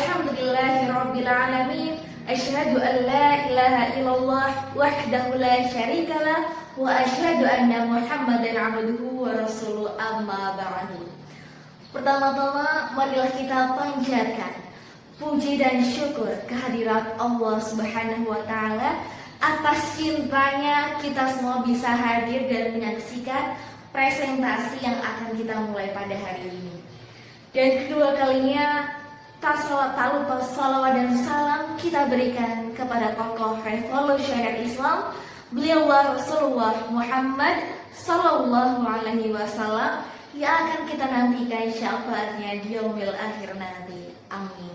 Alhamdulillahi Rabbil Alamin. Asyhadu an la ilaha illallah wahdahu la syarikalah wa asyhadu anna Muhammadan abduhu wa rasuluh, amma ba'du. Pertama-tama marilah kita panjatkan puji dan syukur kehadirat Allah Subhanahu wa taala atas cintanya kita semua bisa hadir dan menyaksikan presentasi yang akan kita mulai pada hari ini. Dan kedua kalinya, tak lupa salawat dan salam kita berikan kepada tokoh revolusioner Islam, beliau Rasulullah Muhammad Sallallahu Alaihi Wasallam, yang akan kita nantikan syafaatnya di yaumil akhir nanti. Amin.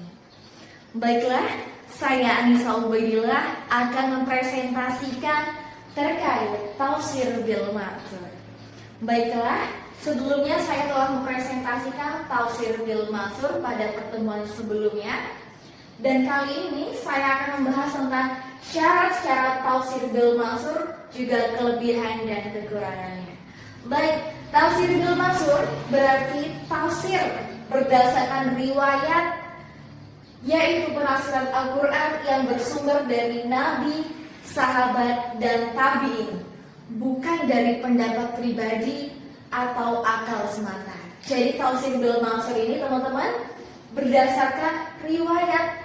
Baiklah, saya Anissa Ubaidillah akan mempresentasikan terkait tafsir bil ma'thur. Baiklah, sebelumnya saya telah mempresentasikan tafsir bil ma'thur pada pertemuan sebelumnya, dan kali ini saya akan membahas tentang syarat-syarat tafsir bil ma'thur, juga kelebihan dan kekurangannya. Baik, tafsir bil ma'thur berarti tafsir berdasarkan riwayat, yaitu penafsiran Al-Quran yang bersumber dari nabi, sahabat, dan tabi'in, bukan dari pendapat pribadi atau akal semata. Jadi tafsir bil ma'thur ini teman-teman berdasarkan riwayat,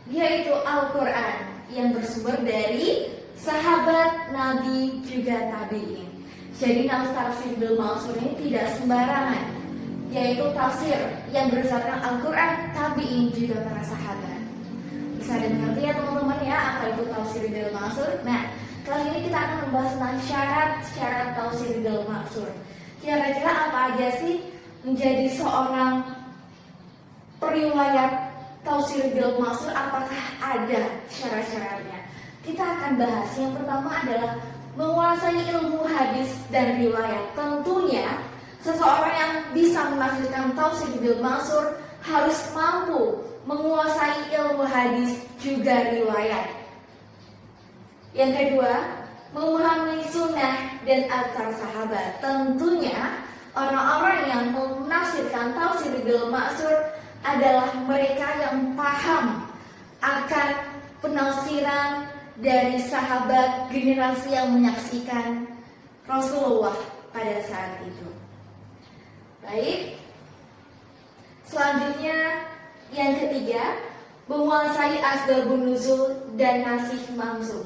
yaitu Al-Quran yang bersumber dari sahabat, nabi, juga tabi'in. Jadi tafsir bil ma'thur ini tidak sembarangan, yaitu tafsir yang berdasarkan Al-Quran, tabi'in, juga para sahabat. Bisa dimengerti ya teman-teman ya apa itu tafsir bil ma'thur? Nah, kali ini kita akan membahas tentang syarat-syarat tafsir bil ma'thur. Kira-kira apa aja sih menjadi seorang periwayat tafsir bil ma'thur? Apakah ada syarat-syaratnya? Kita akan bahas. Yang pertama adalah menguasai ilmu hadis dan riwayat. Tentunya seseorang yang bisa menafsirkan tafsir bil ma'thur harus mampu menguasai ilmu hadis juga riwayat. Yang kedua, memahami sunnah dan atsar sahabat. Tentunya orang-orang yang menafsirkan tafsir bil ma'thur adalah mereka yang paham akan penafsiran dari sahabat, generasi yang menyaksikan Rasulullah pada saat itu. Baik, selanjutnya yang ketiga, menguasai asbabun nuzul dan nasih mansukh.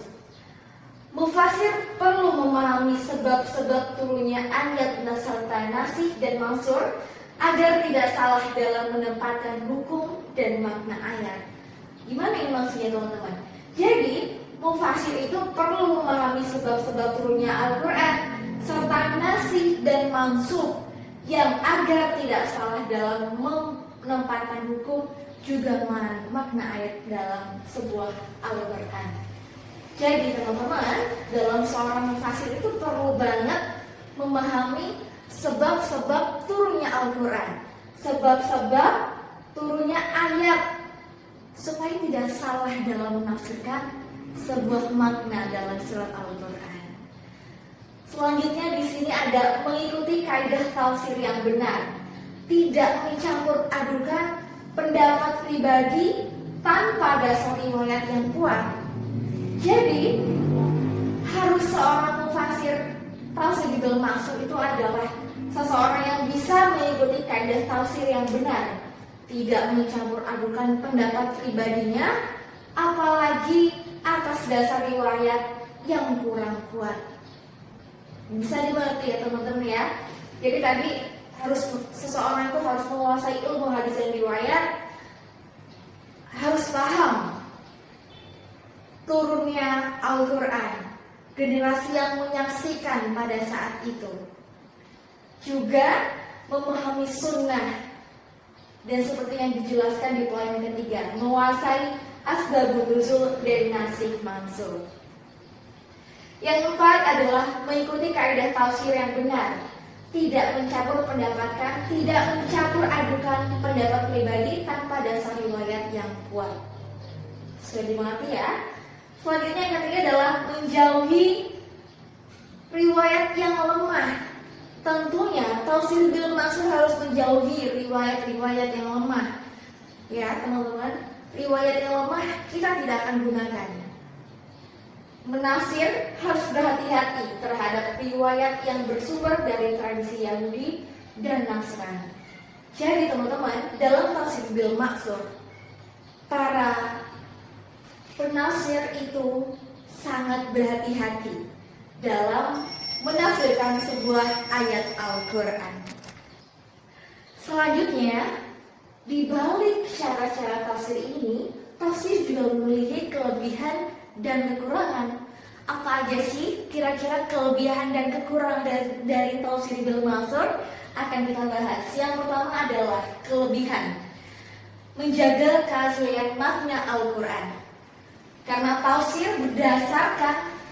Mufasir perlu memahami sebab-sebab turunnya ayat serta nasih dan mansur agar tidak salah dalam menempatkan hukum dan makna ayat. Gimana ini maksudnya teman-teman? Jadi mufasir itu perlu memahami sebab-sebab turunnya Al-Quran serta nasih dan mansukh, yang agar tidak salah dalam menempatkan hukum juga makna ayat dalam sebuah Al-Quran. Jadi teman-teman, dalam seorang mufasir itu perlu banget memahami sebab-sebab turunnya Al-Quran, sebab-sebab turunnya ayat, supaya tidak salah dalam menafsirkan sebuah makna dalam surat Al-Quran. Selanjutnya di sini ada mengikuti kaidah tafsir yang benar, tidak mencampur adukan pendapat pribadi tanpa dasar riwayat yang kuat. Jadi harus seorang mufasir tafsir bil ma'thur itu adalah seseorang yang bisa mengikuti kaidah tafsir yang benar, tidak mencampur adukan pendapat pribadinya, apalagi atas dasar riwayat yang kurang kuat. Bisa dimengerti ya teman-teman ya. Jadi tadi seseorang itu harus menguasai ilmu hadis dan riwayat, harus paham turunnya Al-Quran, generasi yang menyaksikan pada saat itu, juga memahami sunnah, dan seperti yang dijelaskan di poin ketiga, menguasai asbabun nuzul dan nasih mansukh. Yang keempat adalah mengikuti kaidah tafsir yang benar, tidak mencampur adukan pendapat pribadi tanpa dasar riwayat yang kuat. Sudah dimengerti ya? Selanjutnya yang ketiga adalah menjauhi riwayat yang lemah. Tentunya tafsir bil ma'thur harus menjauhi riwayat-riwayat yang lemah. Ya teman-teman, riwayat yang lemah kita tidak akan gunakan. Menafsir harus berhati-hati terhadap riwayat yang bersumber dari tradisi Yahudi dan Nasrani. Jadi teman-teman, dalam tafsir bil maksur, para penafsir itu sangat berhati-hati dalam menafsirkan sebuah ayat Al-Quran. Selanjutnya, di balik cara-cara tafsir ini, tafsir juga memiliki kelebihan dan kekurangan. Apa aja sih kira-kira kelebihan dan kekurangan dari tafsir bil maksur? Akan kita bahas. Yang pertama adalah kelebihan, menjaga keaslian makna Al-Quran. Karena tafsir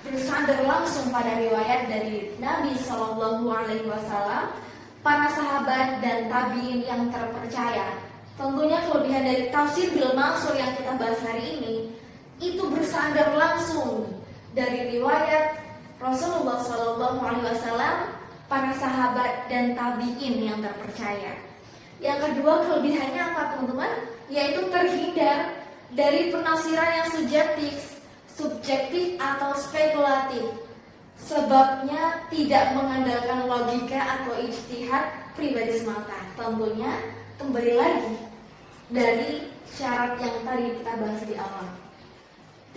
bersandar langsung pada riwayat dari Nabi Shallallahu Alaihi Wasallam, para sahabat dan tabiin yang terpercaya. Tentunya kelebihan dari tafsir bil maksur yang kita bahas hari ini itu bersandar langsung dari riwayat Rasulullah Shallallahu Alaihi Wasallam, para sahabat dan tabiin yang terpercaya. Yang kedua kelebihannya apa teman-teman? Yaitu terhindar dari penafsiran yang subjektif atau spekulatif. Sebabnya tidak mengandalkan logika atau ijtihad pribadi semata. Tentunya kembali lagi dari syarat yang tadi kita bahas di awal.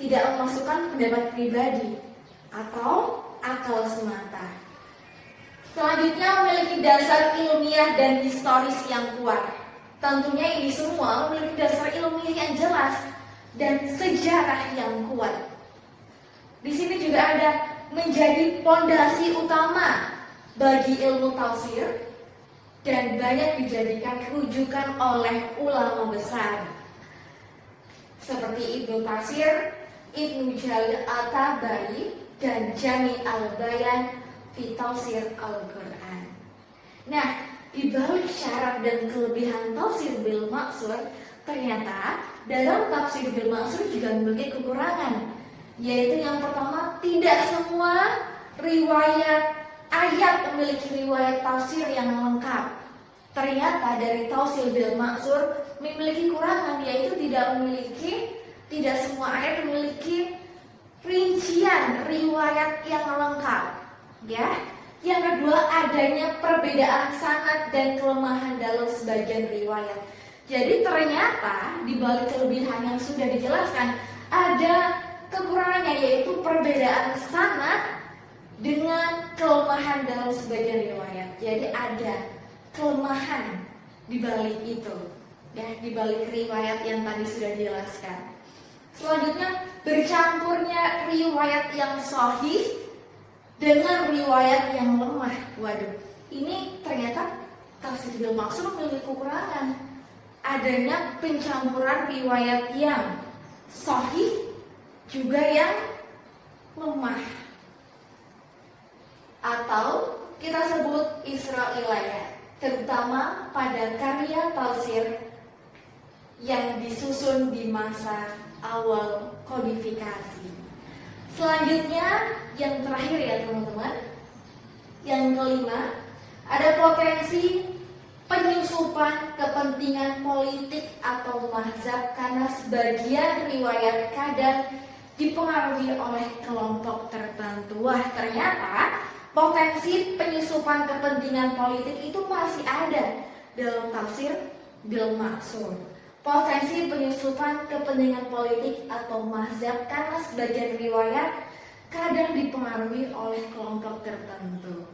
Tidak memasukkan pendapat pribadi atau akal semata. Selanjutnya memiliki dasar ilmiah dan historis yang kuat. Tentunya ini semua memiliki dasar ilmiah yang jelas dan sejarah yang kuat. Di sini juga ada menjadi pondasi utama bagi ilmu tafsir dan banyak dijadikan rujukan oleh ulama besar seperti Ibnu Katsir, Ibnu Jarir At-Tabari, dan Jami Al-Bayan fi Tafsir Al-Quran. Nah, di balik syarat dan kelebihan tafsir bil maksur, ternyata dalam tafsir bil maksur juga memiliki kekurangan, yaitu yang pertama, tidak semua riwayat ayat memiliki riwayat tafsir yang lengkap. Ternyata dari tafsir bil maksur memiliki kekurangan, yaitu tidak semua ayat memiliki rincian riwayat yang lengkap. Ya, yang kedua adanya perbedaan sanad dan kelemahan dalam sebagian riwayat. Jadi ternyata di balik kelebihan yang sudah dijelaskan ada kekurangannya, yaitu perbedaan sanad dengan kelemahan dalam sebagian riwayat. Jadi ada kelemahan di balik itu, ya, di balik riwayat yang tadi sudah dijelaskan. Selanjutnya bercampurnya riwayat yang sahih dengan riwayat yang lemah. Waduh, ini ternyata tafsir bil maksur memiliki kekurangan. Adanya pencampuran riwayat yang sahih juga yang lemah, atau kita sebut Israiliyah, terutama pada karya tafsir yang disusun di masa awal kodifikasi. Selanjutnya, yang terakhir ya teman-teman, yang kelima, ada potensi penyusupan kepentingan politik atau mazhab karena sebagian riwayat kadang dipengaruhi oleh kelompok tertentu. Wah, ternyata potensi penyusupan kepentingan politik itu masih ada dalam tafsir bil maksur. Potensi penyusupan kepentingan politik atau mazhab karena sebagian riwayat kadang dipengaruhi oleh kelompok tertentu.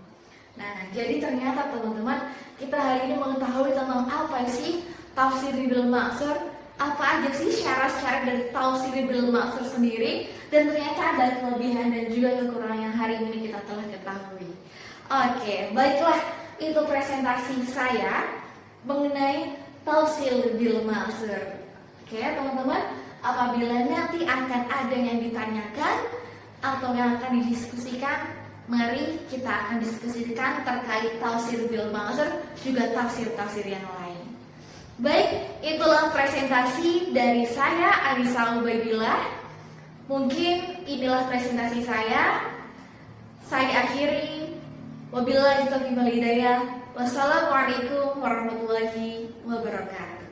Nah, jadi ternyata teman-teman, kita hari ini mengetahui tentang apa sih tafsir bil maksur, apa aja sih syarat-syarat dari tafsir bil maksur sendiri, dan ternyata ada kelebihan dan juga kekurangan yang hari ini kita telah ketahui. Oke, baiklah, itu presentasi saya mengenai tafsir bil maksur. Oke, teman-teman, apabila nanti akan ada yang ditanyakan atau yang akan didiskusikan, mari kita akan diskusikan terkait tafsir bil maksur juga tafsir-tafsir yang lain. Baik, itulah presentasi dari saya, Anissa Ubaidillah. Mungkin inilah presentasi saya. Saya akhiri. Wabillahi taufiq wal hidayah. Wassalamualaikum warahmatullahi wabarakatuh.